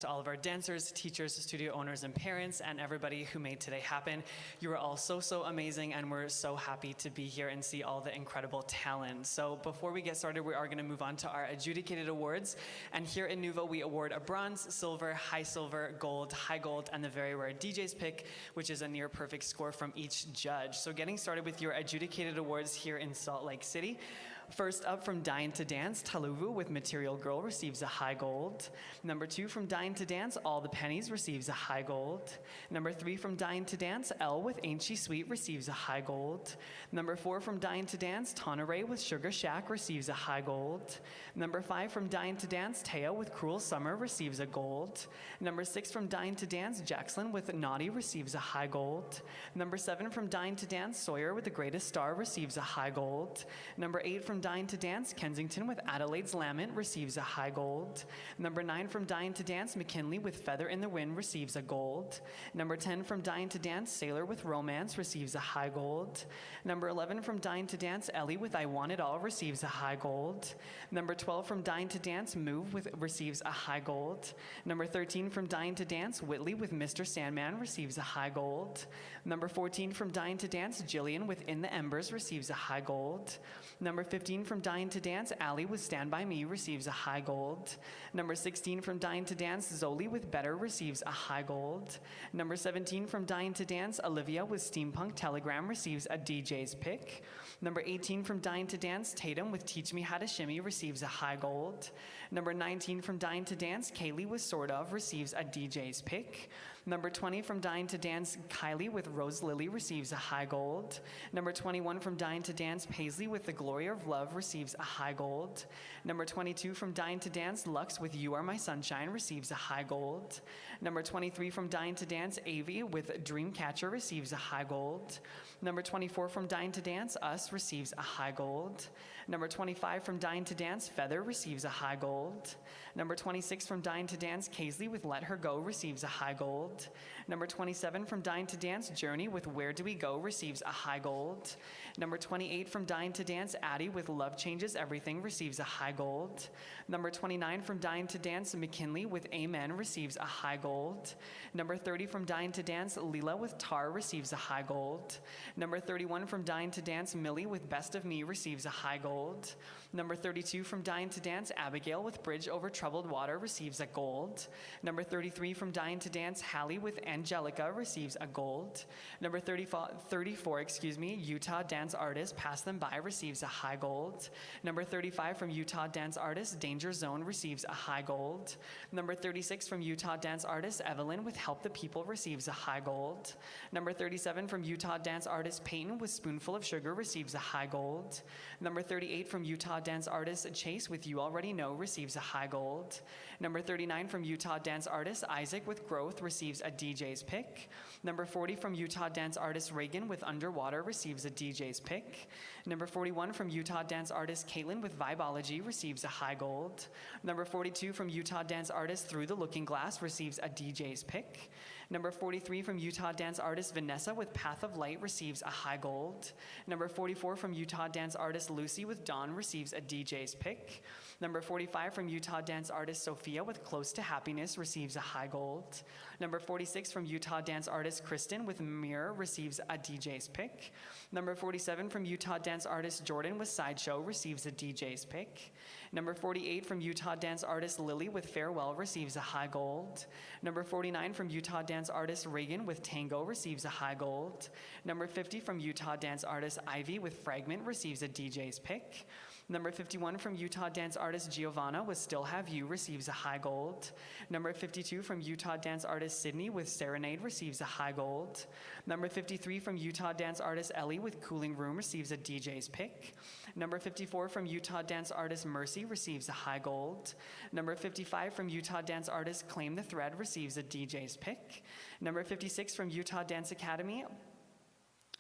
To all of our dancers, teachers, studio owners, and parents, and everybody who made today happen. You are all so amazing, and we're so happy to be here and see all the incredible talent. So before we get started, we are going to move on to our adjudicated awards. And here in Nuvo, we award a bronze, silver, high silver, gold, high gold, and the very rare DJ's pick, which is a near perfect score from each judge. So getting started with your adjudicated awards here in Salt Lake City. First up, from Dying to Dance, Taluvu with Material Girl receives a high gold. Number 2, from Dying to Dance, All the Pennies receives a high gold. Number 3, from Dying to Dance, Elle with Ain't She Sweet receives a high gold. Number 4, from Dying to Dance, Tonneray with Sugar Shack receives a high gold. Number 5, from Dying to Dance, Taya with Cruel Summer receives a gold. Number 6, from Dying to Dance, Jackson with Naughty receives a high gold. Number 7, from Dying to Dance, Sawyer with The Greatest Star receives a high gold. Number 8, from Dying to Dance, Kensington with Adelaide's Lament receives a high gold. Number 9, from Dying to Dance, McKinley with Feather in the Wind receives a gold. Number 10, from Dying to Dance, Sailor with Romance receives a high gold. Number 11, from Dying to Dance, Ellie with I Want It All receives a high gold. Number 12, from Dying to Dance, Move with receives a high gold. Number 13, from Dying to Dance, Whitley with Mr. Sandman receives a high gold. Number 14, from Dying to Dance, Jillian with In the Embers receives a high gold. Number 15, from Dying to Dance, Allie with Stand By Me receives a high gold. Number 16, from Dying to Dance, Zoli with Better receives a high gold. Number 17, from Dying to Dance, Olivia with Steampunk Telegram receives a DJ's pick. Number 18, from Dying to Dance, Tatum with Teach Me How to Shimmy receives a high gold. Number 19, from Dying to Dance, Kaylee with Sort Of receives a DJ's pick. Number 20, from Dying to Dance, Kylie with Rose Lily receives a high gold. Number 21, from Dying to Dance, Paisley with The Glory of Love receives a high gold. Number 22, from Dying to Dance, Lux with You Are My Sunshine receives a high gold. Number 23, from Dying to Dance, Avi with Dreamcatcher receives a high gold. Number 24, from Dying to Dance, Us receives a high gold. Number 25, from Dying to Dance, Feather receives a high gold. Number 26, from Dying to Dance, Kaisley with Let Her Go receives a high gold. Number 27, from Dying to Dance, Journey with Where Do We Go receives a high gold. Number 28, from Dying to Dance, Addie with Love Changes Everything receives a high gold. Number 29, from Dying to Dance, McKinley with Amen receives a high gold. Number 30, from Dying to Dance, Leela with Tar receives a high gold. Number 31, from Dying to Dance, Millie with Best of Me receives a high gold. Number 32, from Dying to Dance, Abigail with Bridge Over Troubled Water receives a gold. Number 33, from Dying to Dance, Hallie with Angelica receives a gold. Number 34, Utah Dance Artist Pass Them By receives a high gold. Number 35, from Utah Dance Artist, Danger Zone receives a high gold. Number 36, from Utah Dance Artist, Evelyn with Help the People receives a high gold. Number 37, from Utah Dance Artist, Peyton with Spoonful of Sugar receives a high gold. Number 38, from Utah Dance Artist, Chase with You Already Know receives a high gold. Number 39, from Utah Dance Artist, Isaac with Growth receives a DJ's pick. Number 40, from Utah Dance Artist, Reagan with Underwater receives a DJ's pick. Number 41, from Utah Dance Artist, Caitlin with Vibology receives a high gold. Number 42, from Utah Dance Artist, Through the Looking Glass receives a DJ's pick. Number 43, from Utah Dance Artist, Vanessa with Path of Light receives a high gold. Number 44, from Utah Dance Artist, Lucy with Dawn receives a DJ's pick. Number 45, from Utah Dance Artist, Sophia with Close to Happiness receives a high gold. Number 46, from Utah Dance Artist, Kristen with Mirror receives a DJ's pick. Number 47, from Utah Dance Artist, Jordan with Sideshow receives a DJ's pick. Number 48, from Utah Dance Artist, Lily with Farewell receives a high gold. Number 49, from Utah Dance Artist, Reagan with Tango receives a high gold. Number 50, from Utah Dance Artist, Ivy with Fragment receives a DJ's pick. Number 51, from Utah Dance Artist, Giovanna with Still Have You receives a high gold. Number 52, from Utah Dance Artist, Sydney with Serenade receives a high gold. Number 53, from Utah Dance Artist, Ellie with Cooling Room receives a DJ's pick. Number 54, from Utah Dance Artist, Mercy receives a high gold. Number 55, from Utah Dance Artist, Claim the Thread receives a DJ's pick. Number 56, from Utah Dance Academy,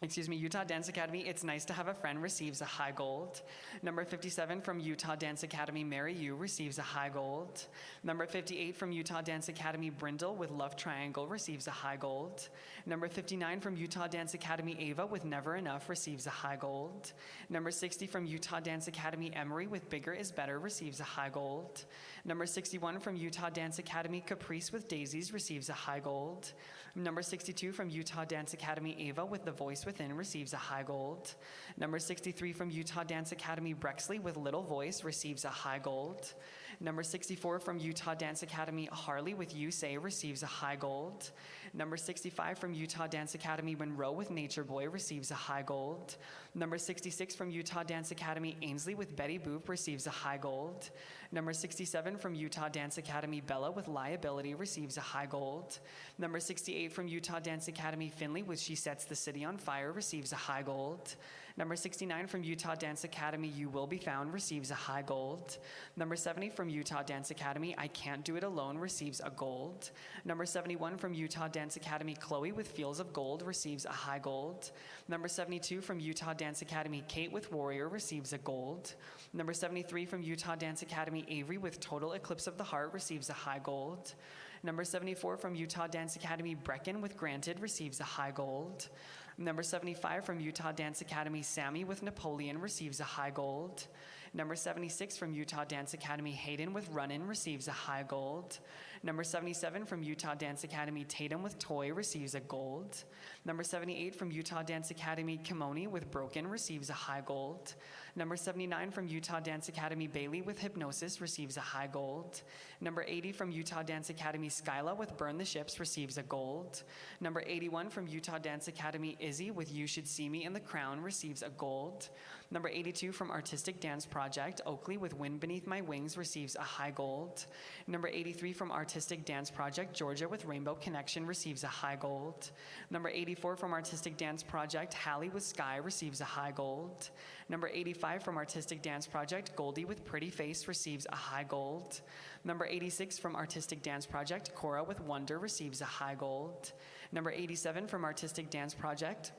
Utah Dance Academy, It's Nice to Have a Friend, receives a high gold. Number 57 from Utah Dance Academy, Marry You, receives a high gold. Number 58 from Utah Dance Academy, Brindle with Love Triangle, receives a high gold. Number 59 from Utah Dance Academy, Ava with Never Enough, receives a high gold. Number 60 from Utah Dance Academy, Emery with Bigger is Better, receives a high gold. Number 61 from Utah Dance Academy, Caprice with Daisies, receives a high gold. Number 62 from Utah Dance Academy, Ava with The Voice Within, receives a high gold. Number 63 from Utah Dance Academy, Brexley with Little Voice, receives a high gold. Number 64 from Utah Dance Academy, Harley with You Say, receives a high gold. Number 65 from Utah Dance Academy, Monroe with Nature Boy, receives a high gold. Number 66 from Utah Dance Academy, Ainsley with Betty Boop, receives a high gold. Number 67 from Utah Dance Academy, Bella with Liability, receives a high gold. Number 68 from Utah Dance Academy, Finley with She Sets the City on Fire, receives a high gold. Number 69 from Utah Dance Academy, You Will Be Found, receives a high gold. Number 70 from Utah Dance Academy, I Can't Do It Alone, receives a gold. Number 71 from Utah Dance Academy, Chloe with Fields of Gold, receives a high gold. Number 72 from Utah Dance Academy, Kate with Warrior, receives a gold. Number 73 from Utah Dance Academy, Avery with Total Eclipse of the Heart, receives a high gold. Number 74 from Utah Dance Academy, Brecken with Granted, receives a high gold. Number 75 from Utah Dance Academy, Sammy with Napoleon, receives a high gold. Number 76 from Utah Dance Academy, Hayden with Runnin', receives a high gold. Number 77 from Utah Dance Academy, Tatum with Toy, receives a gold. Number 78 from Utah Dance Academy, Kimoni with Broken, receives a high gold. Number 79 from Utah Dance Academy, Bailey with Hypnosis, receives a high gold. Number 80 from Utah Dance Academy, Skyla with Burn the Ships, receives a gold. Number 81 from Utah Dance Academy, Izzy with You Should See Me in the Crown, receives a gold. Number 82 from Artistic Dance Project, Oakley with Wind Beneath My Wings, receives a high gold. Number 83 from Artistic Dance Project, Georgia with Rainbow Connection, receives a high gold. Number 84 from Artistic Dance Project, Hallie with Sky, receives a high gold. Number 85 from Artistic Dance Project, Goldie with Pretty Face, receives a high gold. Number 86 from Artistic Dance Project, Cora with Wonder, receives a high gold. Number 87 from Artistic Dance Project,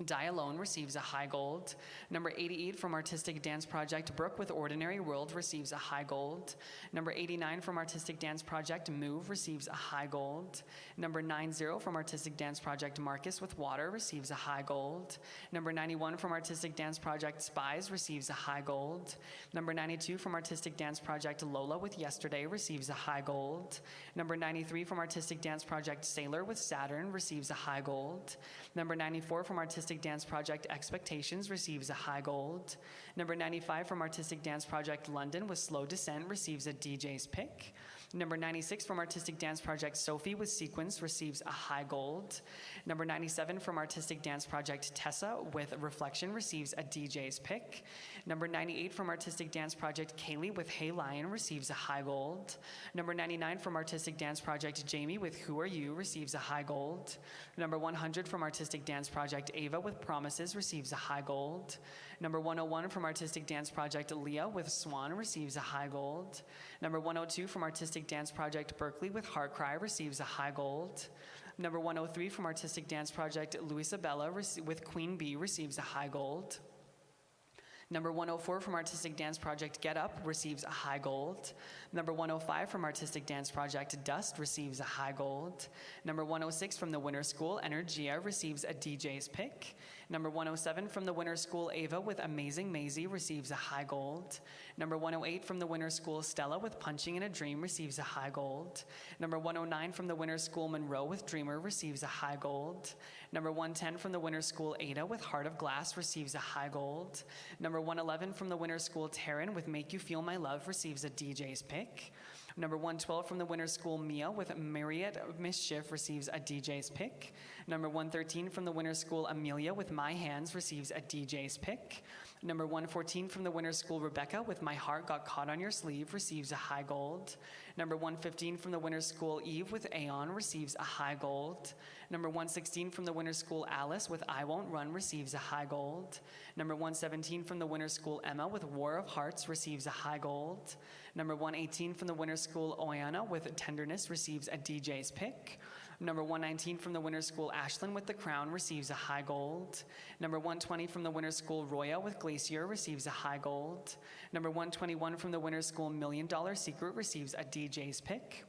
Die Alone, receives a high gold. Number 88 from Artistic Dance Project, Brooke with Ordinary World, receives a high gold. Number 89 from Artistic Dance Project, Move, receives a high gold. Number 90 from Artistic Dance Project, Marcus with Water, receives a high gold. Number 91 from Artistic Dance Project, Spies, receives a high gold. Number 92 from Artistic Dance Project, Lola with Yesterday, receives a high gold. Number 93 from Artistic Dance Project, Sailor with Saturn, receives a high gold. Number 94 from Artistic Dance Project, Expectations, receives a high gold. Number 95 from Artistic Dance Project, London with Slow Descent, receives a DJ's Pick. Number 96 from Artistic Dance Project, Sophie with Sequence, receives a high gold. Number 97 from Artistic Dance Project, Tessa with Reflection, receives a DJ's Pick. Number 98 from Artistic Dance Project, Kaylee with Hey Lion, receives a high gold. Number 99 from Artistic Dance Project, Jamie with Who Are You, receives a high gold. Number 100 from Artistic Dance Project, Ava with Promises, receives a high gold. Number 101 from Artistic Dance Project, Leah with Swan, receives a high gold. Number 102 from Artistic Dance Project, Berkeley with Heart Cry, receives a high gold. Number 103 from Artistic Dance Project, Luisabella with Queen Bee, receives a high gold. Number 104 from Artistic Dance Project, Get Up, receives a high gold. Number 105 from Artistic Dance Project, Dust, receives a high gold. Number 106 from the Winter School, Energia, receives a DJ's Pick. Number 107 from the Winter School, Ava with Amazing Maisie, receives a high gold. Number 108 from the Winter School, Stella with Punching in a Dream, receives a high gold. Number 109 from the Winter School, Monroe with Dreamer, receives a high gold. Number 110 from the Winter School, Ada with Heart of Glass, receives a high gold. Number 111 from the Winter School, Taryn with Make You Feel My Love, receives a DJ's Pick. Number 112 from the Winter School, Mia with Myriad Mischief, receives a DJ's Pick. Number 113 from the Winter School, Amelia with My Hands, receives a DJ's Pick. Number 114 from the Winter School, Rebecca with My Heart Got Caught on Your Sleeve, receives a high gold. Number 115 from the Winter School, Eve with Aeon, receives a high gold. Number 116 from the Winter School, Alice with I Won't Run, receives a high gold. Number 117 from the Winter School, Emma with War of Hearts, receives a high gold. Number 118 from the Winter School, Oyana with Tenderness, receives a DJ's Pick. Number 119 from the Winter School Ashland with The Crown receives a high gold. Number 120 from the Winter School Roya with Glacier receives a high gold. Number 121 from the Winter School $1 Million Secret receives a DJ's pick.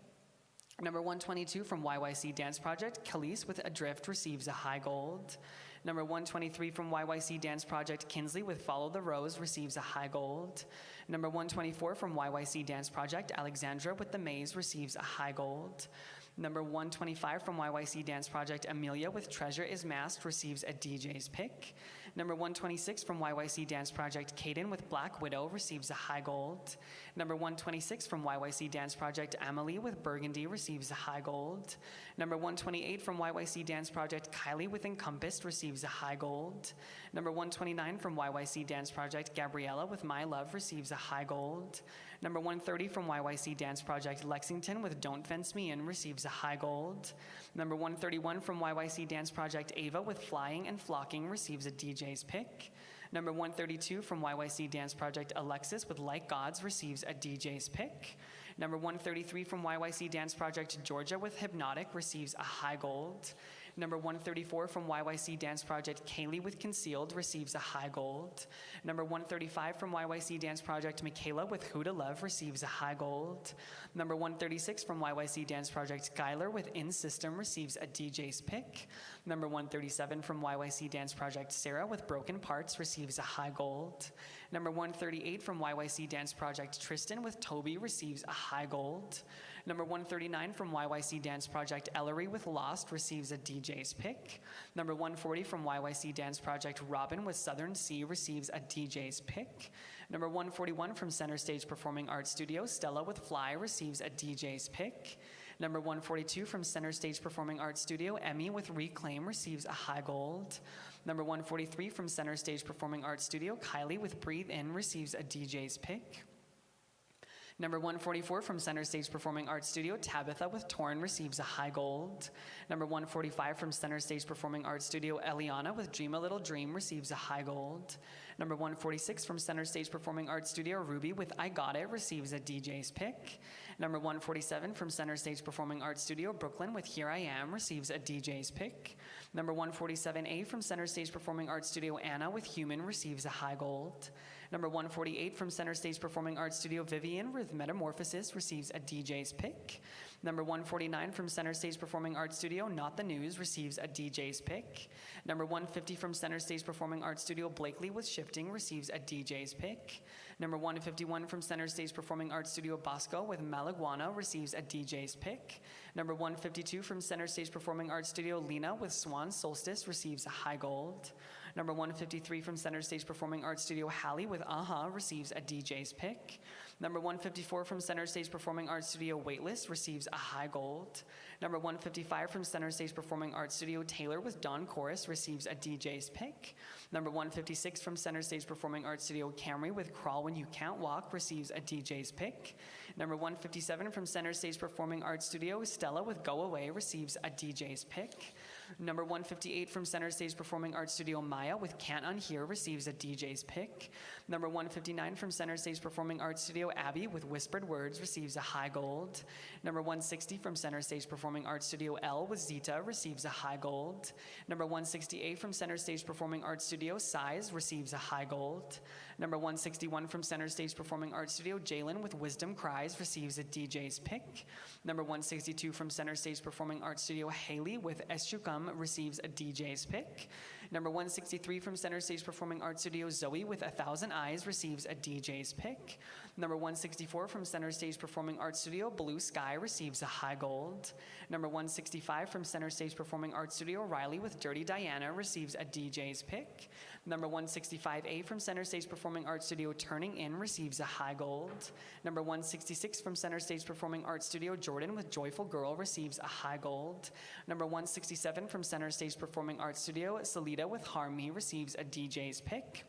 Number 122 from YYC Dance Project, Khalees with Adrift receives a high gold. Number 123 from YYC Dance Project, Kinsley with Follow the Rose receives a high gold. Number 124 from YYC Dance Project, Alexandra with The Maze receives a high gold. Number 125 from YYC Dance Project, Amelia with Treasure is Masked receives a DJ's pick. Number 126 from YYC Dance Project, Kaden with Black Widow receives a high gold. Number 126 from YYC Dance Project, Amelie with Burgundy receives a high gold. Number 128 from YYC Dance Project, Kylie with Encompassed receives a high gold. Number 129 from YYC Dance Project, Gabriella with My Love receives a high gold. Number 130 from YYC Dance Project, Lexington with Don't Fence Me In receives a high gold. Number 131 from YYC Dance Project, Ava with Flying and Flocking receives a DJ's pick. Number 132 from YYC Dance Project, Alexis with Like Gods receives a DJ's pick. Number 133 from YYC Dance Project, Georgia with Hypnotic receives a high gold. Number 134 from YYC Dance Project, Kaylee with Concealed receives a high gold. Number 135 from YYC Dance Project, Michaela with Who to Love receives a high gold. Number 136 from YYC Dance Project, Skylar with In System receives a DJ's pick. Number 137 from YYC Dance Project, Sarah with Broken Parts receives a high gold. Number 138 from YYC Dance Project, Tristan with Toby receives a high gold. Number 139 from YYC Dance Project, Ellery with Lost receives a DJ's pick. Number 140 from YYC Dance Project, Robin with Southern Sea receives a DJ's pick. Number 141 from Center Stage Performing Arts Studio, Stella with Fly receives a DJ's pick. Number 142 from Center Stage Performing Arts Studio, Emmy with Reclaim receives a high gold. Number 143 from Center Stage Performing Arts Studio, Kylie with Breathe In receives a DJ's pick. Number 144 from Center Stage Performing Arts Studio, Tabitha with Torn receives a high gold. Number 145 from Center Stage Performing Arts Studio, Eliana with Dream a Little Dream receives a high gold. Number 146 from Center Stage Performing Arts Studio, Ruby with I Got It receives a DJ's pick. Number 147 from Center Stage Performing Arts Studio, Brooklyn with Here I Am receives a DJ's pick. Number 147A from Center Stage Performing Arts Studio, Anna with Human receives a high gold. Number 148 from Center Stage Performing Arts Studio, Vivian with Metamorphosis receives a DJ's pick. Number 149 from Center Stage Performing Arts Studio, Not the News receives a DJ's pick. Number 150 from Center Stage Performing Arts Studio, Blakely with Shifting receives a DJ's pick. Number 151 from Center Stage Performing Arts Studio, Bosco with Malaguana receives a DJ's pick. Number 152 from Center Stage Performing Arts Studio, Lena with Swan Solstice receives a high gold. Number 153 from Center Stage Performing Arts Studio, Hallie with Aha receives a DJ's pick. Number 154 from Center Stage Performing Arts Studio, Waitlist receives a high gold. Number 155 from Center Stage Performing Arts Studio, Taylor with Dawn Chorus receives a DJ's pick. Number 156 from Center Stage Performing Arts Studio, Camry with Crawl When You Can't Walk receives a DJ's pick. Number 157 from Center Stage Performing Arts Studio, Stella with Go Away receives a DJ's pick. Number 158 from Center Stage Performing Arts Studio, Maya with Can't Unhear receives a DJ's pick. Number 159 from Center Stage Performing Arts Studio, Abby with Whispered Words receives a high gold. Number 160 from Center Stage Performing Arts Studio, Elle with Zita receives a high gold. Number 168 from Center Stage Performing Arts Studio, Size receives a high gold. Number 161 from Center Stage Performing Arts Studio, Jalen with Wisdom Cries receives a DJ's pick. Number 162 from Center Stage Performing Arts Studio, Haley with Eschukam receives a DJ's pick. Number 163 from Center Stage Performing Arts Studio, Zoe with A Thousand Eyes receives a DJ's pick. Number 164 from Center Stage Performing Arts Studio, Blue Sky receives a high gold. Number 165 from Center Stage Performing Arts Studio, Riley with Dirty Diana receives a DJ's pick. Number 165A from Center Stage Performing Arts Studio, Turning In receives a high gold. Number 166 from Center Stage Performing Arts Studio, Jordan with Joyful Girl receives a high gold. Number 167 from Center Stage Performing Arts Studio, Salida with Harm Me receives a DJ's pick.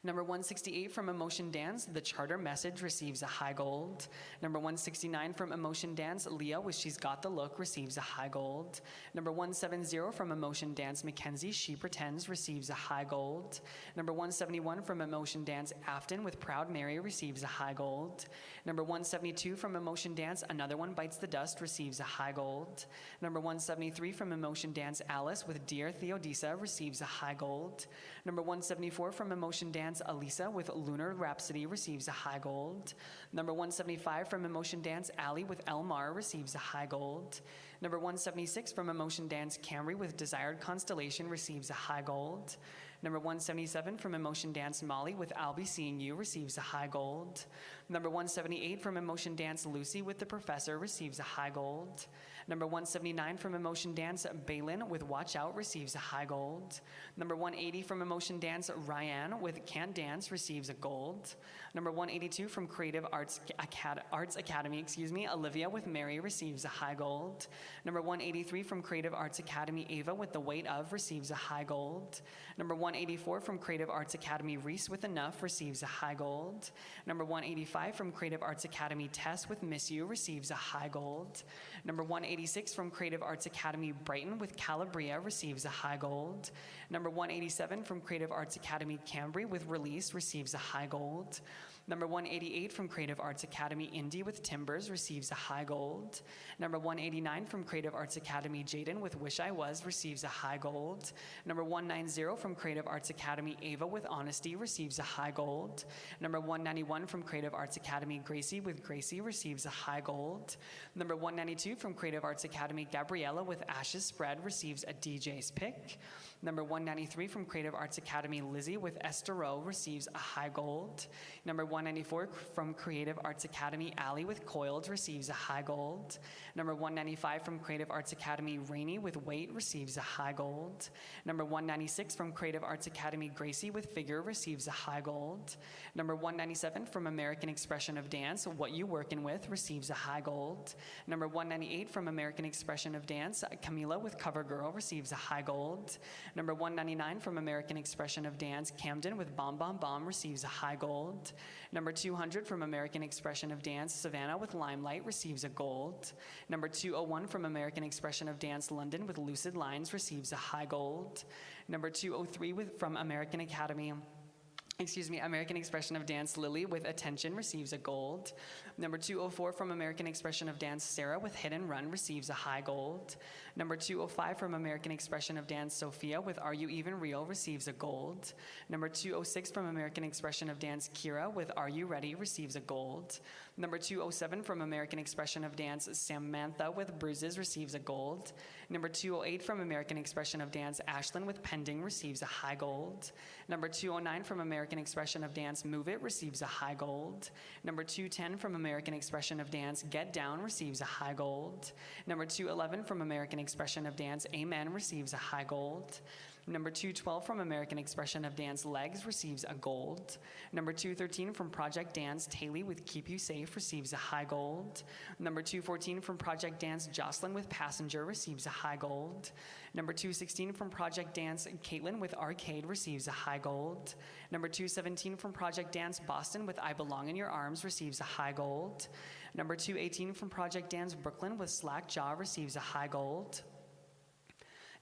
Number 168 from Emotion Dance, The Charter Message receives a high gold. Number 169 from Emotion Dance, Leah with She's Got the Look receives a high gold. Number 170 from Emotion Dance, Mackenzie, She Pretends receives a high gold. Number 171 from Emotion Dance, Afton with Proud Mary receives a high gold. Number 172 from Emotion Dance, Another One Bites the Dust receives a high gold. Number 173 from Emotion Dance, Alice with Dear Theodisa receives a high gold. Number 174 from Emotion Dance, Elisa with Lunar Rhapsody receives a high gold. Number 175 from Emotion Dance, Ali with Elmar receives a high gold. Number 176 from Emotion Dance, Camry with Desired Constellation receives a high gold. Number 177 from Emotion Dance, Molly with I'll Be Seeing You receives a high gold. Number 178 from Emotion Dance, Lucy with The Professor receives a high gold. Number 179 from Emotion Dance, Balin with Watch Out receives a high gold. Number 180 from Emotion Dance, Ryan with Can't Dance receives a gold. Number 182 from Creative Arts Academy, Olivia with Mary receives a high gold. Number 183 from Creative Arts Academy, Ava with The Weight Of receives a high gold. Number 184 from Creative Arts Academy, Reese with Enough receives a high gold. Number 185 from Creative Arts Academy, Tess with Miss You receives a high gold. Number 186 from Creative Arts Academy, Brighton with Calabria receives a high gold. Number 187 from Creative Arts Academy, Cambry with Release receives a high gold. Number 188 from Creative Arts Academy, Indy with Timbers receives a high gold. Number 189 from Creative Arts Academy, Jaden with Wish I Was receives a high gold. Number 190 from Creative Arts Academy, Ava with Honesty receives a high gold. Number 191 from Creative Arts Academy, Gracie with Gracie receives a high gold. Number 192 from Creative Arts Academy, Gabriella with Ashes Spread receives a DJ's pick. Number 193 from Creative Arts Academy, Lizzie with Estero receives a high gold. Number 194 from Creative Arts Academy, Allie with Coiled receives a high gold. Number 195 from Creative Arts Academy, Rainy with Weight receives a high gold. Number 196 from Creative Arts Academy, Gracie with Figure receives a high gold. Number 197 from American Expression of Dance, What You Workin' With receives a high gold. Number 198 from American Expression of Dance, Camila with Cover Girl receives a high gold. Number 199 from American Expression of Dance, Camden with Bomb Bomb Bomb receives a high gold. Number 200 from American Expression of Dance, Savannah with Limelight receives a gold. Number 201 from American Expression of Dance, London with Lucid Lines receives a high gold. Number 203 from American Expression of Dance, Lily with Attention receives a gold. Number 204 from American Expression of Dance, Sarah with Hit and Run receives a high gold. Number 205 from American Expression of Dance, Sophia with Are You Even Real receives a gold. Number 206 from American Expression of Dance, Kira with Are You Ready receives a gold. Number 207 from American Expression of Dance, Samantha with Bruises receives a gold. Number 208 from American Expression of Dance, Ashlyn with Pending receives a high gold. Number 209 from American Expression of Dance, Move It receives a high gold. Number 210 from American Expression of Dance, Get Down receives a high gold. Number 211 from American Expression of Dance, Amen receives a high gold. Number 212 from American Expression of Dance, Legs receives a gold. Number 213 from Project Dance, Taylor with Keep You Safe receives a high gold. Number 214 from Project Dance, Jocelyn with Passenger receives a high gold. Number 216 from Project Dance, Caitlin with Arcade receives a high gold. Number 217 from Project Dance, Boston with I Belong in Your Arms receives a high gold. Number 218 from Project Dance, Brooklyn with Slack Jaw receives a high gold.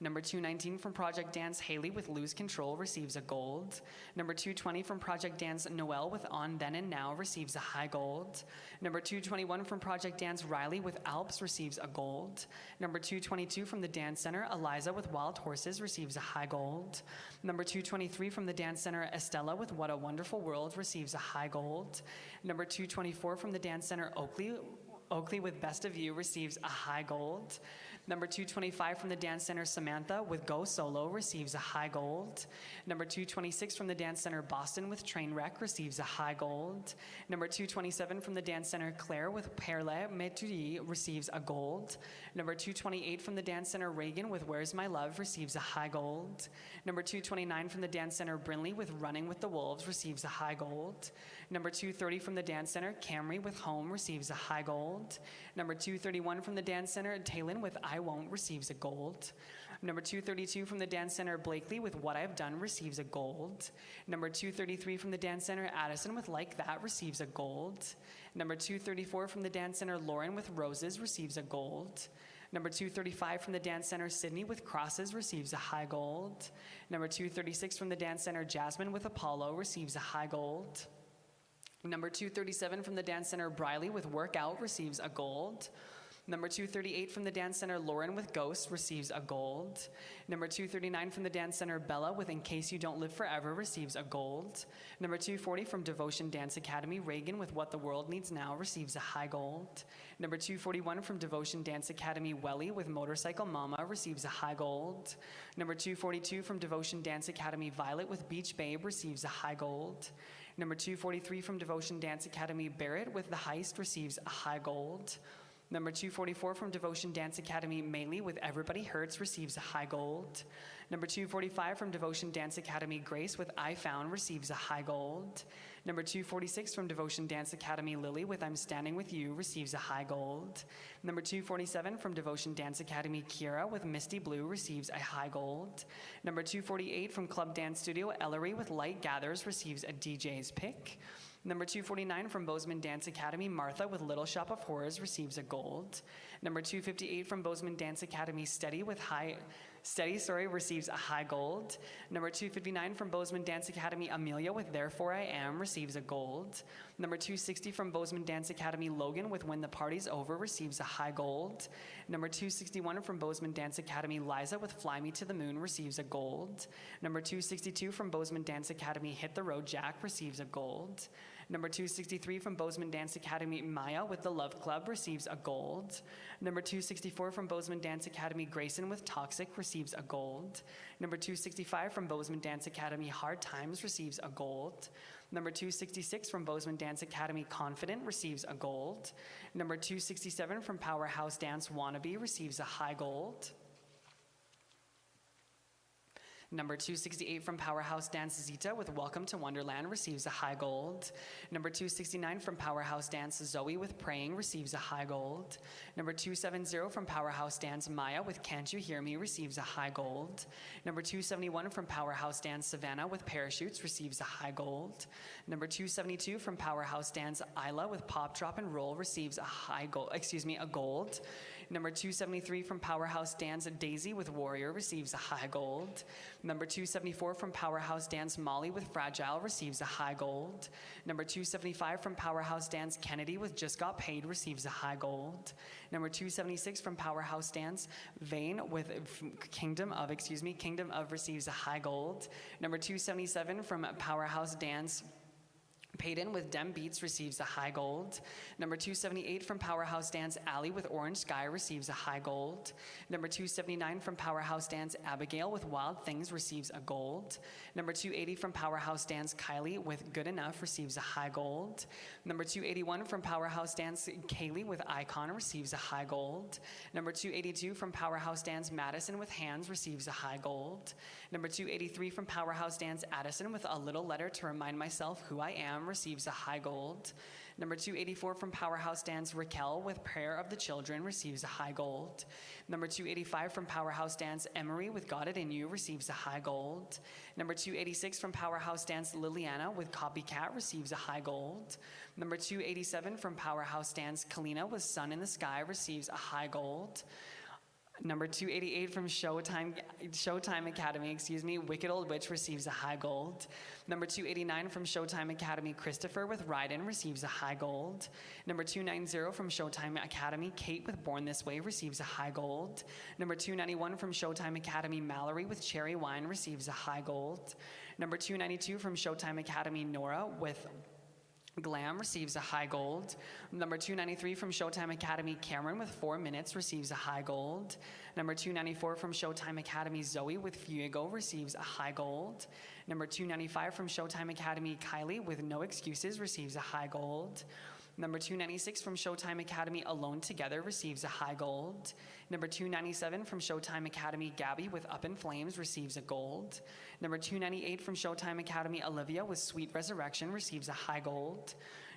Number 219 from Project Dance, Haley with Lose Control receives a gold. Number 220 from Project Dance, Noelle with On Then and Now receives a high gold. Number 221 from Project Dance, Riley with Alps receives a gold. Number 222 from the Dance Center, Eliza with Wild Horses receives a high gold. Number 223 from the Dance Center, Estella with What a Wonderful World receives a high gold. Number 224 from the Dance Center, Oakley with Best of You receives a high gold. Number 225 from the Dance Center, Samantha with Go Solo receives a high gold. Number 226 from the Dance Center, Boston with Trainwreck receives a high gold. Number 227 from the Dance Center, Claire with Perle Meturi receives a gold. Number 228 from the Dance Center, Reagan with Where's My Love receives a high gold. Number 229 from the Dance Center, Brinley with Running with the Wolves receives a high gold. Number 230 from the Dance Center, Camry with Home receives a high gold. Number 231 from the Dance Center, Talon with I Won't receives a gold. Number 232 from the Dance Center, Blakely with What I've Done receives a gold. Number 233 from the Dance Center, Addison with Like That receives a gold. Number 234 from the Dance Center, Lauren with Roses receives a gold. Number 235 from the Dance Center, Sydney with Crosses receives a high gold. Number 236 from the Dance Center, Jasmine with Apollo receives a high gold. Number 237 from the Dance Center, Briley with Workout receives a gold. Number 238 from the Dance Center, Lauren with Ghost receives a gold. Number 239 from the Dance Center, Bella with In Case You Don't Live Forever receives a gold. Number 240 from Devotion Dance Academy, Reagan with What the World Needs Now receives a high gold. Number 241 from Devotion Dance Academy, Welly with Motorcycle Mama receives a high gold. Number 242 from Devotion Dance Academy, Violet with Beach Babe receives a high gold. Number 243 from Devotion Dance Academy, Barrett with The Heist receives a high gold. Number 244 from Devotion Dance Academy, Maylee with Everybody Hurts receives a high gold. Number 245 from Devotion Dance Academy, Grace with I Found receives a high gold. Number 246 from Devotion Dance Academy, Lily with I'm Standing With You receives a high gold. Number 247 from Devotion Dance Academy, Kira with Misty Blue receives a high gold. Number 248 from Club Dance Studio, Ellery with Light Gathers receives a DJ's pick. Number 249 from Bozeman Dance Academy, Martha with Little Shop of Horrors receives a gold. Number 258 from Bozeman Dance Academy, Steady receives a high gold. Number 259 from Bozeman Dance Academy, Amelia with Therefore I Am receives a gold. Number 260 from Bozeman Dance Academy, Logan with When the Party's Over receives a high gold. Number 261 from Bozeman Dance Academy, Liza with Fly Me to the Moon receives a gold. Number 262 from Bozeman Dance Academy, Hit the Road Jack receives a gold. Number 263 from Bozeman Dance Academy, Maya with The Love Club receives a gold. Number 264 from Bozeman Dance Academy, Grayson with Toxic receives a gold. Number 265 from Bozeman Dance Academy, Hard Times receives a gold. Number 266 from Bozeman Dance Academy, Confident receives a gold. Number 267 from Powerhouse Dance, Wannabe receives a high gold. Number 268 from Powerhouse Dance, Zita with Welcome to Wonderland receives a high gold. Number 269 from Powerhouse Dance, Zoe with Praying receives a high gold. Number 270 from Powerhouse Dance, Maya with Can't You Hear Me receives a high gold. Number 271 from Powerhouse Dance, Savannah with Parachutes receives a high gold. Number 272 from Powerhouse Dance, Isla with Pop, Drop, and Roll receives a gold. Number 273 from Powerhouse Dance, Daisy with Warrior receives a high gold. Number 274 from Powerhouse Dance, Molly with Fragile receives a high gold. Number 275 from Powerhouse Dance, Kennedy with Just Got Paid receives a high gold. Number 276 from Powerhouse Dance, Vane with Kingdom of receives a high gold. Number 277 from Powerhouse Dance, Payton with Dem Beats receives a high gold. Number 278 from Powerhouse Dance, Allie with Orange Sky receives a high gold. Number 279 from Powerhouse Dance, Abigail with Wild Things receives a gold. Number 280 from Powerhouse Dance, Kylie with Good Enough receives a high gold. Number 281 from Powerhouse Dance, Kaylee with Icon receives a high gold. Number 282 from Powerhouse Dance, Madison with Hands receives a high gold. Number 283 from Powerhouse Dance, Addison with A Little Letter to Remind Myself Who I Am receives a high gold. Number 284 from Powerhouse Dance, Raquel with Prayer of the Children receives a high gold. Number 285 from Powerhouse Dance, Emery with Got It In You receives a high gold. Number 286 from Powerhouse Dance, Liliana with Copycat receives a high gold. Number 287 from Powerhouse Dance, Kalina with Sun in the Sky receives a high gold. Number 288 from Showtime Academy, Wicked Old Witch receives a high gold. Number 289 from Showtime Academy, Christopher with Ryden receives a high gold. Number 290 from Showtime Academy, Kate with Born This Way receives a high gold. Number 291 from Showtime Academy, Mallory with Cherry Wine receives a high gold. Number 292 from Showtime Academy, Nora with Glam receives a high gold. Number 293 from Showtime Academy, Cameron with 4 Minutes receives a high gold. Number 294 from Showtime Academy, Zoe with Fuego receives a high gold. Number 295 from Showtime Academy, Kylie with No Excuses receives a high gold. Number 296 from Showtime Academy, Alone Together, receives a high gold. Number 297 from Showtime Academy, Gabby with Up in Flames, receives a gold. Number 298 from Showtime Academy, Olivia with Sweet Resurrection, receives a high gold.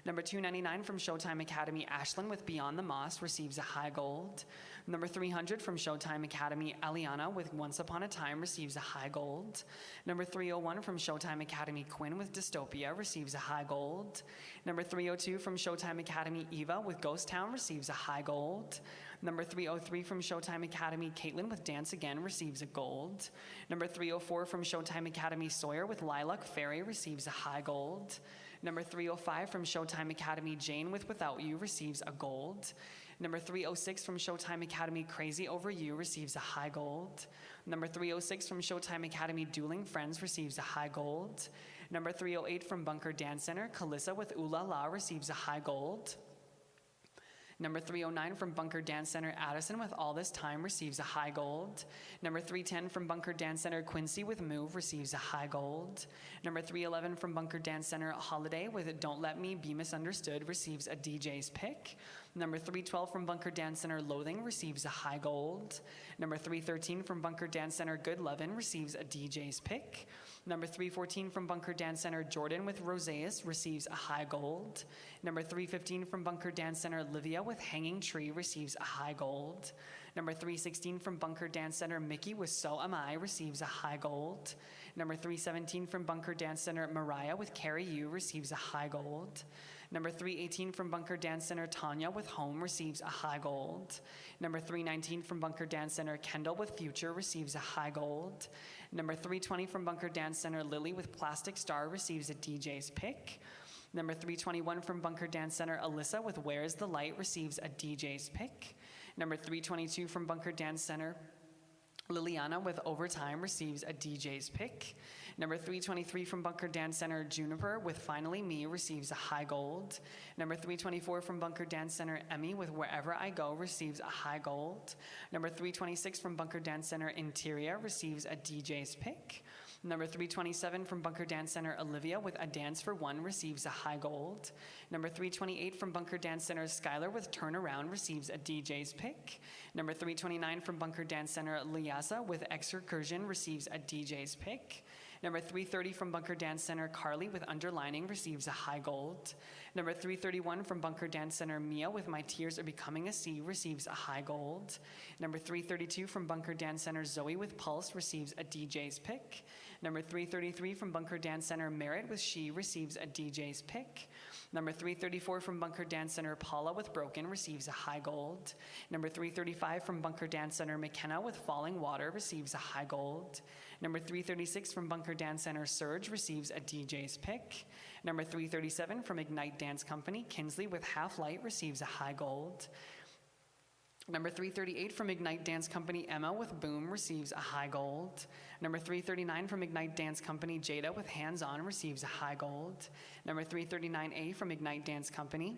Number 299 from Showtime Academy, Ashlyn with Beyond the Moss, receives a high gold. Number 300 from Showtime Academy, Aliana with Once Upon a Time, receives a high gold. Number 301 from Showtime Academy, Quinn with Dystopia, receives a high gold. Number 302 from Showtime Academy, Eva with Ghost Town, receives a high gold. Number 303 from Showtime Academy, Caitlin with Dance Again, receives a gold. Number 304 from Showtime Academy, Sawyer with Lilac Fairy, receives a high gold. Number 305 from Showtime Academy, Jane with Without You, receives a gold. Number 306 from Showtime Academy, Crazy Over You, receives a high gold. Number 306 from Showtime Academy, Dueling Friends, receives a high gold. Number 308 from Bunker Dance Center, Kalissa with Ooh La La, receives a high gold. Number 309 from Bunker Dance Center, Addison with All This Time, receives a high gold. Number 310 from Bunker Dance Center, Quincy with Move, receives a high gold. Number 311 from Bunker Dance Center, Holiday with Don't Let Me Be Misunderstood, receives a DJ's pick. Number 312 from Bunker Dance Center, Loathing, receives a high gold. Number 313 from Bunker Dance Center, Good Lovin', receives a DJ's pick. Number 314 from Bunker Dance Center, Jordan with Roseus, receives a high gold. Number 315 from Bunker Dance Center, Livia with Hanging Tree, receives a high gold. Number 316 from Bunker Dance Center, Mickey with So Am I, receives a high gold. Number 317 from Bunker Dance Center, Mariah with Carry You, receives a high gold. Number 318 from Bunker Dance Center, Tanya with Home, receives a high gold. Number 319 from Bunker Dance Center, Kendall with Future, receives a high gold. Number 320 from Bunker Dance Center, Lily with Plastic Star, receives a DJ's pick. Number 321 from Bunker Dance Center, Alyssa with Where's the Light, receives a DJ's pick. Number 322 from Bunker Dance Center, Liliana with Overtime, receives a DJ's pick. Number 323 from Bunker Dance Center, Juniper with Finally Me, receives a high gold. Number 324 from Bunker Dance Center, Emmy with Wherever I Go, receives a high gold. Number 326 from Bunker Dance Center, Interior, receives a DJ's pick. Number 327 from Bunker Dance Center, Olivia with A Dance for One, receives a high gold. Number 328 from Bunker Dance Center, Skylar with Turn Around, receives a DJ's pick. Number 329 from Bunker Dance Center, Liasa with Excursion, receives a DJ's pick. Number 330 from Bunker Dance Center, Carly with Underlining, receives a high gold. Number 331 from Bunker Dance Center, Mia with My Tears Are Becoming a Sea, receives a high gold. Number 332 from Bunker Dance Center, Zoe with Pulse, receives a DJ's pick. Number 333 from Bunker Dance Center, Merritt with She, receives a DJ's pick. Number 334 from Bunker Dance Center, Paula with Broken, receives a high gold. Number 335 from Bunker Dance Center, McKenna with Falling Water, receives a high gold. Number 336 from Bunker Dance Center, Surge, receives a DJ's pick. Number 337 from Ignite Dance Company, Kinsley with Half Light, receives a high gold. Number 338 from Ignite Dance Company, Emma with Boom, receives a high gold. Number 339 from Ignite Dance Company, Jada with Hands On, receives a high gold. Number 339A from Ignite Dance Company,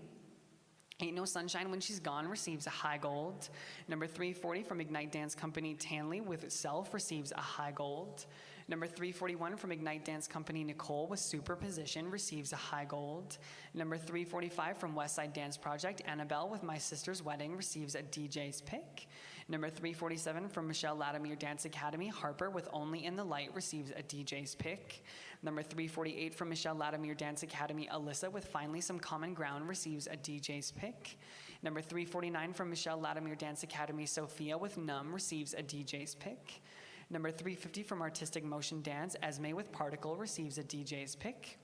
Ain't No Sunshine When She's Gone, receives a high gold. Number 340 from Ignite Dance Company, Tanley with Self, receives a high gold. Number 341 from Ignite Dance Company, Nicole with Superposition, receives a high gold. Number 345 from Westside Dance Project, Annabelle with My Sister's Wedding, receives a DJ's pick. Number 347 from Michelle Latimer Dance Academy, Harper with Only in the Light, receives a DJ's pick. Number 348 from Michelle Latimer Dance Academy, Alyssa with Finally Some Common Ground, receives a DJ's pick. Number 349 from Michelle Latimer Dance Academy, Sophia with Numb, receives a DJ's pick. Number 350 from Artistic Motion Dance, Esme with Particle, receives a DJ's pick.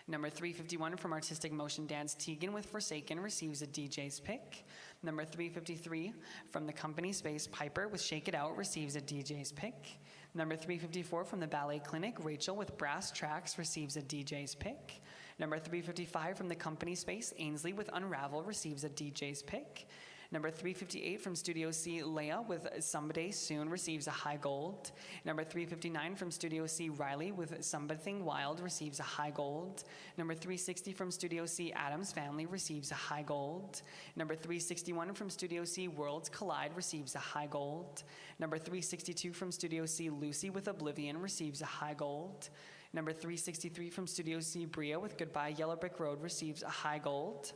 Number 351 from Artistic Motion Dance, Tegan with Forsaken, receives a DJ's pick. Number 353 from the Company Space, Piper with Shake It Out, receives a DJ's pick. Number 354 from the Ballet Clinic, Rachel with Brass Tracks, receives a DJ's pick. Number 355 from the Company Space, Ainsley with Unravel, receives a DJ's pick. Number 358 from Studio C, Leia with Someday Soon, receives a high gold. Number 359 from Studio C, Riley with Something Wild, receives a high gold. Number 360 from Studio C, Adam's Family, receives a high gold. Number 361 from Studio C, Worlds Collide, receives a high gold. Number 362 from Studio C, Lucy with Oblivion, receives a high gold. Number 363 from Studio C, Bria with Goodbye Yellow Brick Road receives a high gold.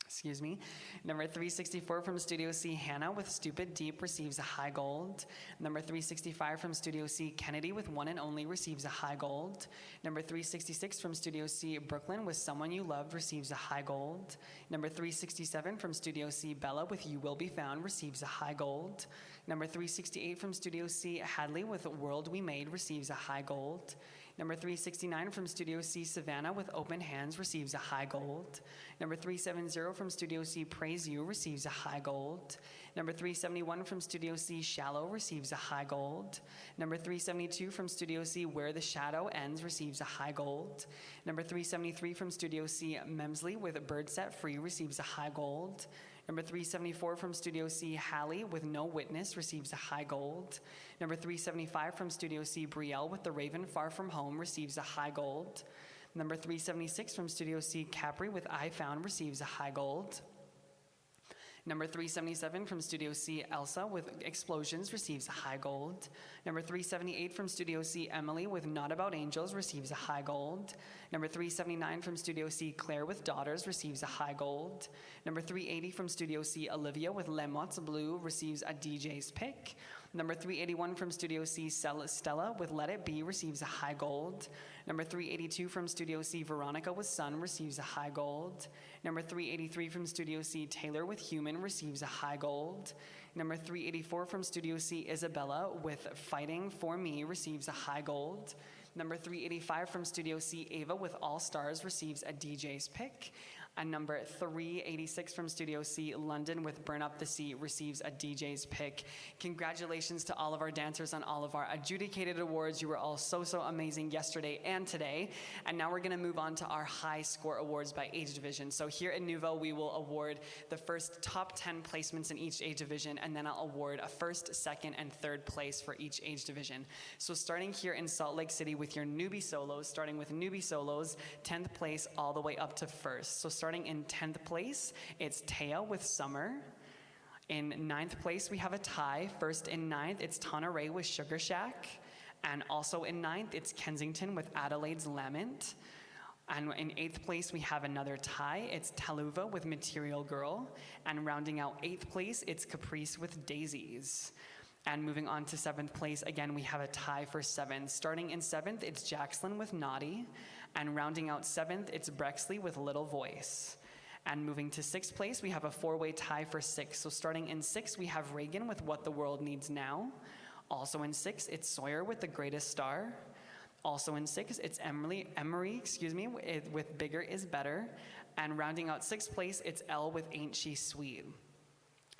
Excuse me. Number 364 from Studio C, Hannah with Stupid Deep receives a high gold. Number 365 from Studio C, Kennedy with One and Only receives a high gold. Number 366 from Studio C, Brooklyn with Someone You Loved receives a high gold. Number 367 from Studio C, Bella with You Will Be Found receives a high gold. Number 368 from Studio C, Hadley with World We Made receives a high gold. Number 369 from Studio C, Savannah with Open Hands receives a high gold. Number 370 from Studio C, Praise You receives a high gold. Number 371 from Studio C, Shallow receives a high gold. Number 372 from Studio C, Where the Shadow Ends receives a high gold. Number 373 from Studio C, Memsley with Bird Set Free receives a high gold. Number 374 from Studio C, Hallie with No Witness receives a high gold. Number 375 from Studio C, Brielle with The Raven Far From Home receives a high gold. Number 376 from Studio C, Capri with I Found receives a high gold. Number 377 from Studio C, Elsa with Explosions receives a high gold. Number 378 from Studio C, Emily with Not About Angels receives a high gold. Number 379 from Studio C, Claire with Daughters receives a high gold. Number 380 from Studio C, Olivia with Les Mots Bleu receives a DJ's pick. Number 381 from Studio C, Stella with Let It Be receives a high gold. Number 382 from Studio C, Veronica with Sun receives a high gold. Number 383 from Studio C, Taylor with Human receives a high gold. Number 384 from Studio C, Isabella with Fighting For Me receives a high gold. Number 385 from Studio C, Ava with All Stars receives a DJ's pick. And number 386 from Studio C, London with Burn Up the Sea receives a DJ's pick. Congratulations to all of our dancers on all of our adjudicated awards. You were all so amazing yesterday and today. And now we're gonna move on to our high score awards by age division. So here at Nuvo, we will award the first top 10 placements in each age division, and then I'll award a first, second, and third place for each age division. So starting here in Salt Lake City with your newbie solos, starting with newbie solos, 10th place all the way up to first. So starting in 10th place, it's Taya with Summer. In 9th place, we have a tie. First in 9th, it's Tana Ray with Sugar Shack. And also in 9th, it's Kensington with Adelaide's Lament. And in 8th place, we have another tie. It's Taluva with Material Girl. And rounding out 8th place, it's Caprice with Daisies. And moving on to 7th place, again, we have a tie for 7. Starting in 7th, it's Jaxlyn with Naughty. And rounding out 7th, it's Brexley with Little Voice. And moving to 6th place, we have a 4-way tie for 6. So starting in 6th, we have Reagan with What the World Needs Now. Also in 6th, it's Sawyer with The Greatest Star. Also in 6th, it's Emery, with Bigger Is Better. And rounding out 6th place, it's Elle with Ain't She Sweet.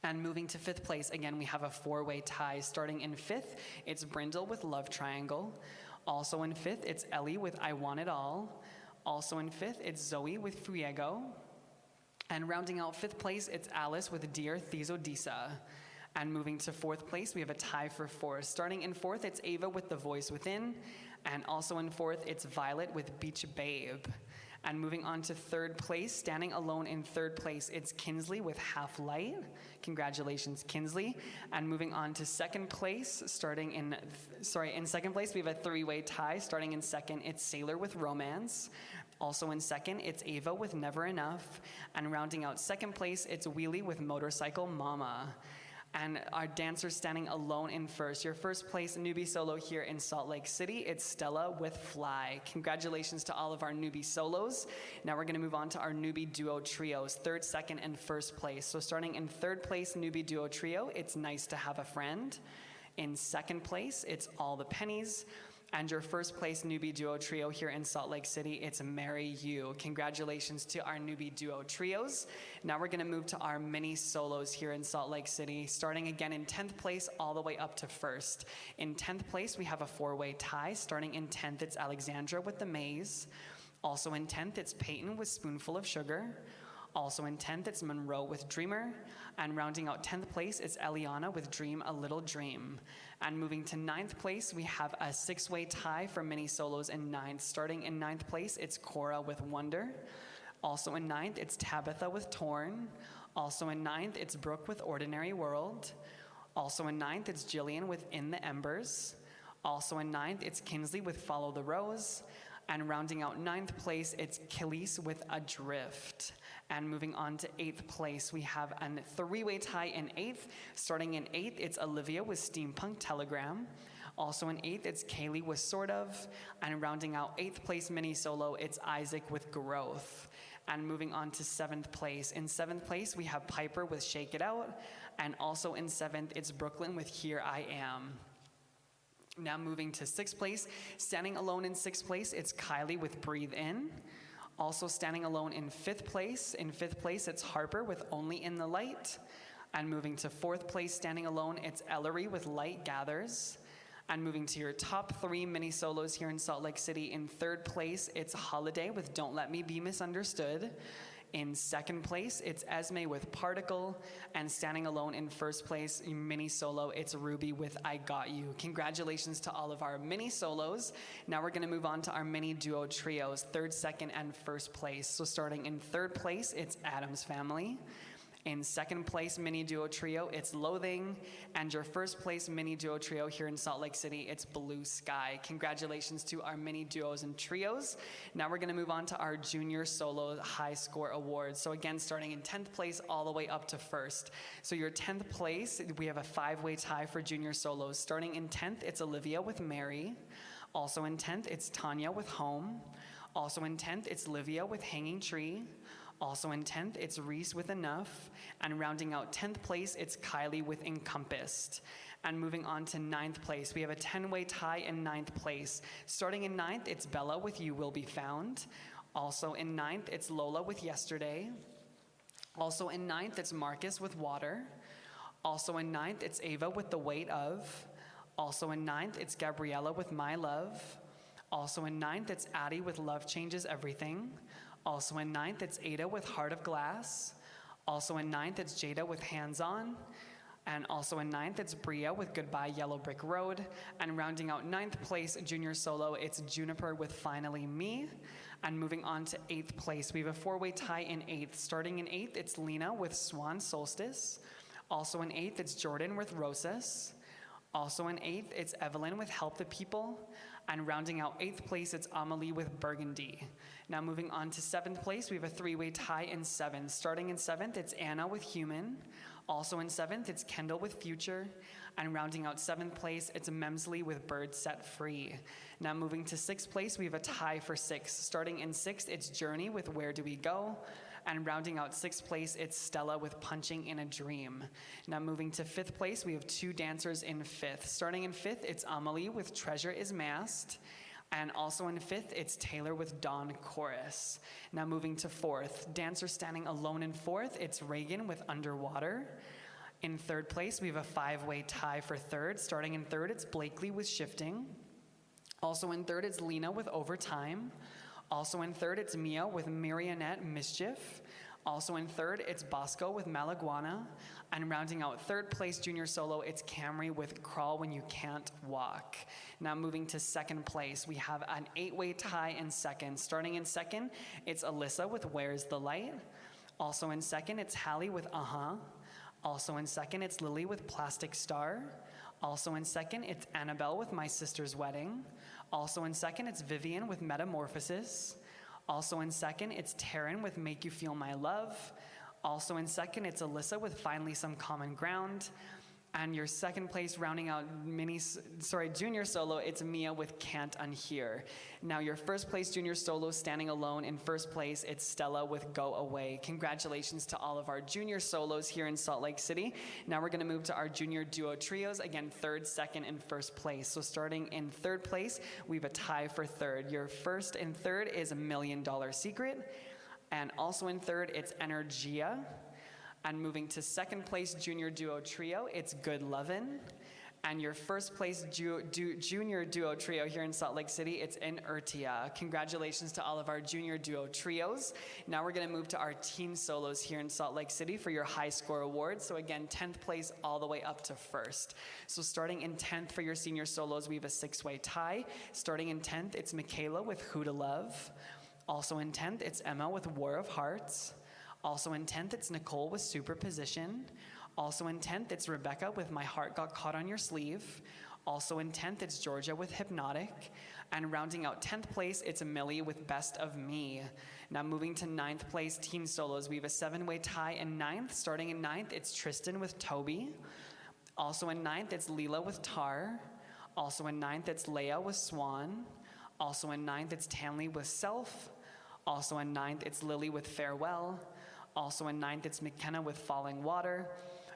And moving to 5th place, again, we have a 4-way tie. Starting in 5th, it's Brindle with Love Triangle. Also in 5th, it's Ellie with I Want It All. Also in 5th, it's Zoe with Friego. And rounding out 5th place, it's Alice with Dear Thesodisa. And moving to 4th place, we have a tie for 4th. Starting in 4th, it's Ava with The Voice Within. And also in 4th, it's Violet with Beach Babe. And moving on to 3rd place, standing alone in 3rd place, it's Kinsley with Half Light. Congratulations, Kinsley. And moving on to 2nd place, in 2nd place, we have a 3-way tie. Starting in 2nd, it's Sailor with Romance. Also in 2nd, it's Ava with Never Enough. And rounding out 2nd place, it's Wheelie with Motorcycle Mama. And our dancers standing alone in 1st. Your 1st place newbie solo here in Salt Lake City, it's Stella with Fly. Congratulations to all of our newbie solos. Now we're gonna move on to our newbie duo trios, 3rd, 2nd, and 1st place. So starting in 3rd place newbie duo trio, it's Nice to Have a Friend. In 2nd place, it's All the Pennies. And your 1st place newbie duo trio here in Salt Lake City, it's Marry You. Congratulations to our newbie duo trios. Now we're gonna move to our mini solos here in Salt Lake City, starting again in 10th place all the way up to 1st. In 10th place, we have a 4-way tie. Starting in 10th, it's Alexandra with The Maze. Also in 10th, it's Peyton with Spoonful of Sugar. Also in 10th, it's Monroe with Dreamer. And rounding out 10th place, it's Eliana with Dream a Little Dream. And moving to 9th place, we have a 6-way tie for mini solos in 9th. Starting in 9th place, it's Cora with Wonder. Also in 9th, it's Tabitha with Torn. Also in 9th, it's Brooke with Ordinary World. Also in 9th, it's Jillian with In the Embers. Also in 9th, it's Kinsley with Follow the Rose. And rounding out 9th place, it's Khalees with Adrift. And moving on to 8th place, we have a three-way tie in 8th. Starting in 8th, it's Olivia with Steampunk Telegram. Also in 8th, it's Kaylee with Sort of. And rounding out 8th place mini solo, it's Isaac with Growth. And moving on to 7th place. In 7th place, we have Piper with Shake It Out. And also in 7th, it's Brooklyn with Here I Am. Now moving to 6th place, standing alone in 6th place, it's Kylie with Breathe In. Also standing alone in 5th place. In 5th place, it's Harper with Only in the Light. And moving to 4th place, standing alone, it's Ellery with Light Gathers. And moving to your top 3 mini solos here in Salt Lake City, in 3rd place, it's Holiday with Don't Let Me Be Misunderstood. In 2nd place, it's Esme with Particle. And standing alone in 1st place, mini solo, it's Ruby with I Got You. Congratulations to all of our mini solos. Now we're gonna move on to our mini duo trios, 3rd, 2nd, and 1st place. So starting in 3rd place, it's Adam's Family. In 2nd place mini duo trio, it's Loathing. And your 1st place mini duo trio here in Salt Lake City, it's Blue Sky. Congratulations to our mini duos and trios. Now we're gonna move on to our junior solo high score awards. So again, starting in 10th place all the way up to 1st. So your 10th place, we have a 5-way tie for junior solos. Starting in 10th, it's Olivia with Mary. Also in 10th, it's Tanya with Home. Also in 10th, it's Livia with Hanging Tree. Also in 10th, it's Reese with Enough. And rounding out 10th place, it's Kylie with Encompassed. And moving on to 9th place, we have a 10-way tie in 9th place. Starting in 9th, it's Bella with You Will Be Found. Also in 9th, it's Lola with Yesterday. Also in 9th, it's Marcus with Water. Also in 9th, it's Ava with The Weight Of. Also in 9th, it's Gabriella with My Love. Also in 9th, it's Addie with Love Changes Everything. Also in 9th, it's Ada with Heart of Glass. Also in 9th, it's Jada with Hands On. And also in 9th, it's Bria with Goodbye Yellow Brick Road. And rounding out 9th place junior solo, it's Juniper with Finally Me. And moving on to 8th place, we have a 4-way tie in 8th. Starting in 8th, it's Lena with Swan Solstice. Also in 8th, it's Jordan with Rosas. Also in 8th, it's Evelyn with Help the People. And rounding out 8th place, it's Amelie with Burgundy. Now moving on to 7th place, we have a 3-way tie in 7th. Starting in 7th, it's Anna with Human. Also in 7th, it's Kendall with Future. And rounding out 7th place, it's Memsley with Bird Set Free. Now moving to 6th place, we have a tie for 6th. Starting in 6th, it's Journey with Where Do We Go? And rounding out 6th place, it's Stella with Punching in a Dream. Now moving to 5th place, we have 2 dancers in 5th. Starting in 5th, it's Amelie with Treasure is Masked. And also in 5th, it's Taylor with Dawn Chorus. Now moving to 4th, dancer standing alone in 4th, it's Reagan with Underwater. In 3rd place, we have a 5-way tie for 3rd. Starting in 3rd, it's Blakely with Shifting. Also in 3rd, it's Lena with Overtime. Also in 3rd, it's Mia with Marionette Mischief. Also in 3rd, it's Bosco with Malaguana. And rounding out 3rd place junior solo, it's Camry with Crawl When You Can't Walk. Now moving to 2nd place, we have an 8-way tie in 2nd. Starting in 2nd, it's Alyssa with Where's the Light? Also in 2nd, it's Hallie with Uh-huh. Also in 2nd, it's Lily with Plastic Star. Also in 2nd, it's Annabelle with My Sister's Wedding. Also in 2nd, it's Vivian with Metamorphosis. Also in 2nd, it's Taryn with Make You Feel My Love. Also in 2nd, it's Alyssa with Finally Some Common Ground. And your 2nd place rounding out junior solo, it's Mia with Can't Unhear. Now your 1st place junior solo standing alone in 1st place, it's Stella with Go Away. Congratulations to all of our junior solos here in Salt Lake City. Now we're gonna move to our junior duo trios, again 3rd, 2nd, and 1st place. So starting in 3rd place, we have a tie for 3rd. Your 1st and 3rd is $1 Million Secret. And also in 3rd, it's Energia. And moving to 2nd place junior duo trio, it's Good Lovin'. And your 1st place junior duo trio here in Salt Lake City, it's Inertia. Congratulations to all of our junior duo trios. Now we're gonna move to our teen solos here in Salt Lake City for your high score award. So again, 10th place all the way up to 1st. So starting in 10th for your senior solos, we have a 6-way tie. Starting in 10th, it's Michaela with Who to Love. Also in 10th, it's Emma with War of Hearts. Also in 10th, it's Nicole with Superposition. Also in 10th, it's Rebecca with My Heart Got Caught on Your Sleeve. Also in 10th, it's Georgia with Hypnotic. And rounding out 10th place, it's Millie with Best of Me. Now moving to 9th place, teen solos, we have a 7-way tie in 9th. Starting in 9th, it's Tristan with Toby. Also in 9th, it's Leela with Tar. Also in 9th, it's Leia with Swan. Also in 9th, it's Tanley with Self. Also in 9th, it's Lily with Farewell. Also in 9th, it's McKenna with Falling Water.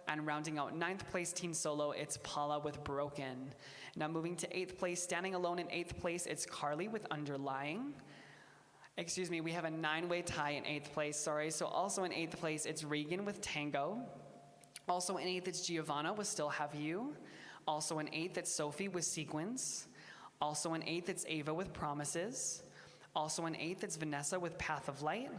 And rounding out 9th place teen solo, it's Paula with Broken. Now moving to 8th place, standing alone in 8th place, it's Carly with Underlying. Excuse me, we have a 9-way tie in 8th place, sorry. So also in 8th place, it's Regan with Tango. Also in 8th, it's Giovanna with Still Have You. Also in 8th, it's Sophie with Sequence. Also in 8th, it's Ava with Promises. Also in 8th, it's Vanessa with Path of Light.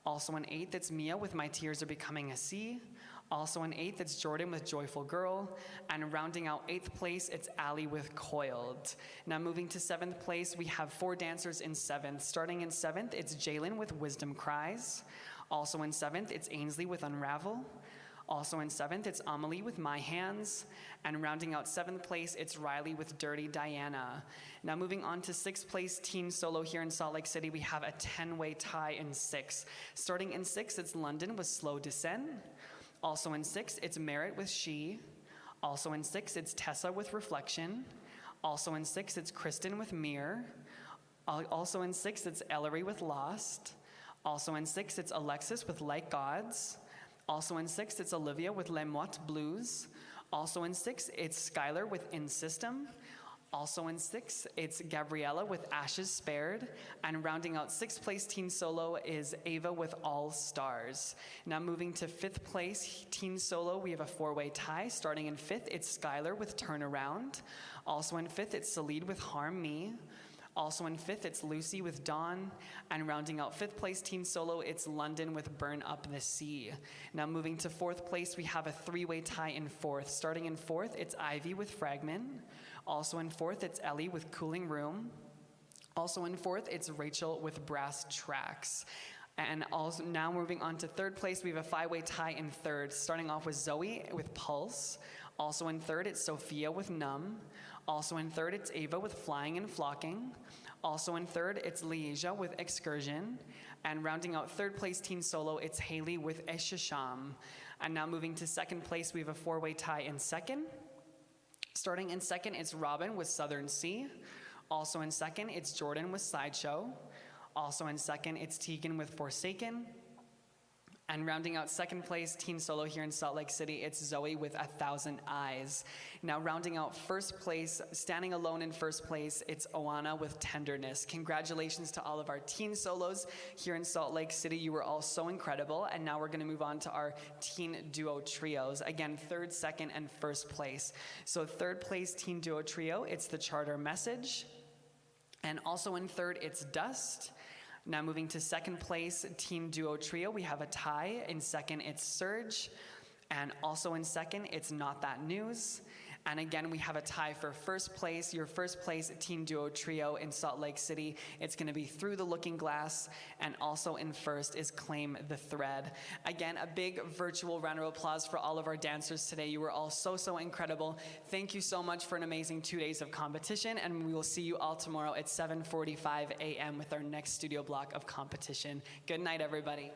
Also in 8th, it's Mia with My Tears Are Becoming a Sea. Also in 8th, it's Jordan with Joyful Girl. And rounding out 8th place, it's Allie with Coiled. Now moving to 7th place, we have 4 dancers in 7th. Starting in 7th, it's Jalen with Wisdom Cries. Also in 7th, it's Ainsley with Unravel. Also in 7th, it's Amelie with My Hands. And rounding out 7th place, it's Riley with Dirty Diana. Now moving on to 6th place teen solo here in Salt Lake City, we have a 10-way tie in 6th. Starting in 6th, it's London with Slow Descent. Also in 6th, it's Merritt with She. Also in 6th, it's Tessa with Reflection. Also in 6th, it's Kristen with Mirror. Also in 6th, it's Ellery with Lost. Also in 6th, it's Alexis with Like Gods. Also in 6th, it's Olivia with Les Mottes Blues. Also in 6th, it's Skylar with In System. Also in 6th, it's Gabriella with Ashes Spared. And rounding out 6th place teen solo is Ava with All Stars. Now moving to 5th place teen solo, we have a 4-way tie. Starting in 5th, it's Skylar with Turnaround. Also in 5th, it's Salid with Harm Me. Also in 5th, it's Lucy with Dawn. And rounding out 5th place teen solo, it's London with Burn Up the Sea. Now moving to 4th place, we have a 3-way tie in 4th. Starting in 4th, it's Ivy with Fragment. Also in 4th, it's Ellie with Cooling Room. Also in 4th, it's Rachel with Brass Tracks. And also now moving on to 3rd place, we have a 5-way tie in 3rd. Starting off with Zoe with Pulse. Also in 3rd, it's Sophia with Numb. Also in 3rd, it's Ava with Flying and Flocking. Also in 3rd, it's Leisha with Excursion. And rounding out 3rd place teen solo, it's Haley with Eshisham. And now moving to 2nd place, we have a 4-way tie in 2nd. Starting in 2nd, it's Robin with Southern Sea. Also in 2nd, it's Jordan with Sideshow. Also in 2nd, it's Tegan with Forsaken. And rounding out 2nd place teen solo here in Salt Lake City, it's Zoe with 1,000 Eyes. Now rounding out 1st place, standing alone in 1st place, it's Oana with Tenderness. Congratulations to all of our teen solos here in Salt Lake City. You were all so incredible. And now we're gonna move on to our teen duo trios. Again, 3rd, 2nd, and 1st place. So 3rd place teen duo trio, it's The Charter Message. And also in 3rd, it's Dust. Now moving to 2nd place, teen duo trio, we have a tie. In 2nd, it's Surge. And also in 2nd, it's Not That News. And again, we have a tie for 1st place. Your 1st place teen duo trio in Salt Lake City, it's gonna be Through the Looking Glass. And also in 1st is Claim the Thread. Again, a big virtual round of applause for all of our dancers today. You were all so, so incredible. Thank you so much for an amazing 2 days of competition. And we will see you all tomorrow at 7:45 a.m. with our next studio block of competition. Good night, everybody.